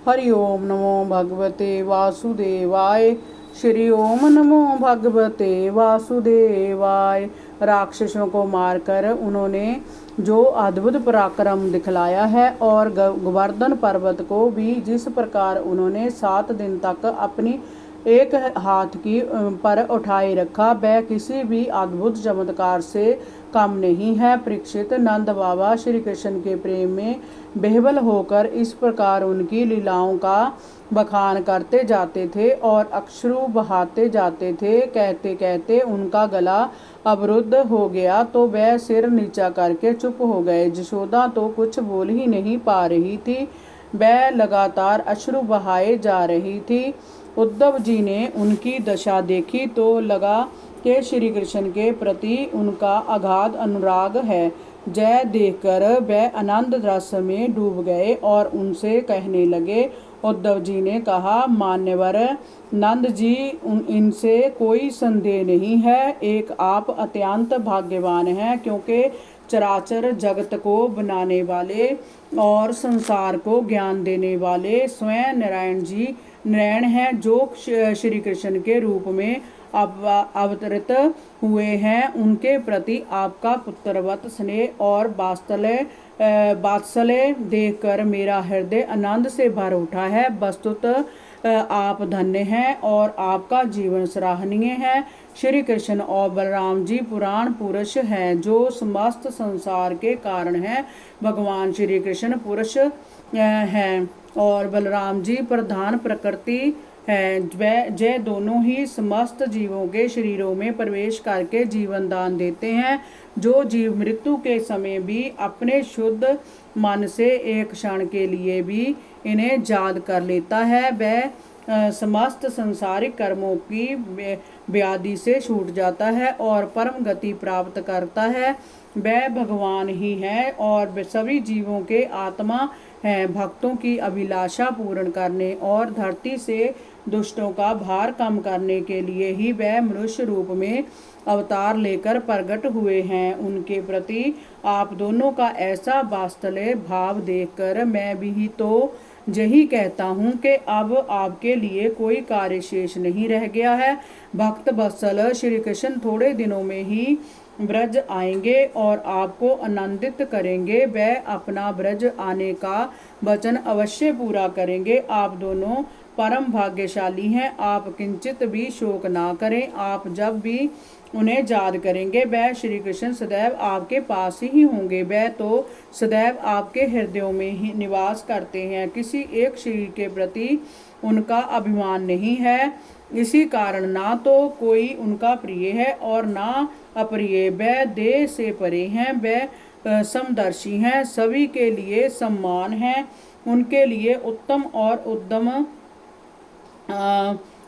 हरि ओम नमो भगवते वासुदेवाय। श्री ओम नमो भगवते वासुदेवाय। राक्षसों को मारकर उन्होंने जो अद्भुत पराक्रम दिखलाया है और गोवर्धन पर्वत को भी जिस प्रकार उन्होंने 7 दिन तक अपनी एक हाथ की पर उठाए रखा, वह किसी भी अद्भुत चमत्कार से कम नहीं है। परीक्षित नंद बाबा श्री कृष्ण के प्रेम में बेहबल होकर इस प्रकार उनकी लीलाओं का बखान करते जाते थे और अश्रु बहाते जाते थे। कहते कहते उनका गला अवरुद्ध हो गया तो वह सिर नीचा करके चुप हो गए। यशोदा तो कुछ बोल ही नहीं पा रही थी, वह लगातार अश्रु बहाए जा रही थी। उद्धव जी ने उनकी दशा देखी तो लगा कि श्री कृष्ण के प्रति उनका अगाध अनुराग है। जय देखकर वह आनंद रस में डूब गए और उनसे कहने लगे। उद्धव जी ने कहा, मान्यवर नंद जी, इनसे कोई संदेह नहीं है, एक आप अत्यंत भाग्यवान हैं, क्योंकि चराचर जगत को बनाने वाले और संसार को ज्ञान देने वाले स्वयं नारायण हैं, जो श्री कृष्ण के रूप में अवतरित हुए हैं। उनके प्रति आपका पुत्रवत स्नेह और वात्सल्य देखकर मेरा हृदय आनंद से भर उठा है। वस्तुतः आप धन्य हैं और आपका जीवन सराहनीय है। श्री कृष्ण और बलराम जी पुराण पुरुष हैं, जो समस्त संसार के कारण हैं। भगवान श्री कृष्ण पुरुष हैं और बलराम जी प्रधान प्रकृति है। वे दोनों ही समस्त जीवों के शरीरों में प्रवेश करके जीवन दान देते हैं। जो जीव मृत्यु के समय भी अपने शुद्ध मन से एक क्षण के लिए भी इन्हें याद कर लेता है, वह समस्त संसारिक कर्मों की व्याधि से छूट जाता है और परम गति प्राप्त करता है। वह भगवान ही है और सभी जीवों के आत्मा हैं। भक्तों की अभिलाषा पूर्ण करने और धरती से दुष्टों का भार कम करने के लिए ही वह मनुष्य रूप में अवतार लेकर प्रकट हुए हैं। उनके प्रति आप दोनों का ऐसा वात्सल्य भाव देखकर मैं भी तो यही कहता हूँ कि अब आपके लिए कोई कार्य शेष नहीं रह गया है। भक्त वत्सल श्री कृष्ण थोड़े दिनों में ही ब्रज आएंगे और आपको आनंदित करेंगे। वह अपना ब्रज आने का वचन अवश्य पूरा करेंगे। आप दोनों परम भाग्यशाली हैं। आप किंचित भी शोक ना करें। आप जब भी उन्हें याद करेंगे, वह श्री कृष्ण सदैव आपके पास ही होंगे। वह तो सदैव आपके हृदयों में ही निवास करते हैं। किसी एक शरीर के प्रति उनका अभिमान नहीं है, इसी कारण ना तो कोई उनका प्रिय है और ना अप्रिय। वह देह से परे हैं, वह समदर्शी हैं, सभी के लिए सम्मान है। उनके लिए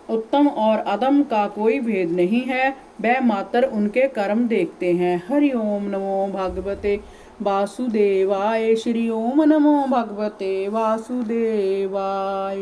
उत्तम और अदम का कोई भेद नहीं है। वह मात्र उनके कर्म देखते हैं। हरि ओम नमो भगवते वासुदेवाय। श्री ओम नमो भगवते वासुदेवाय।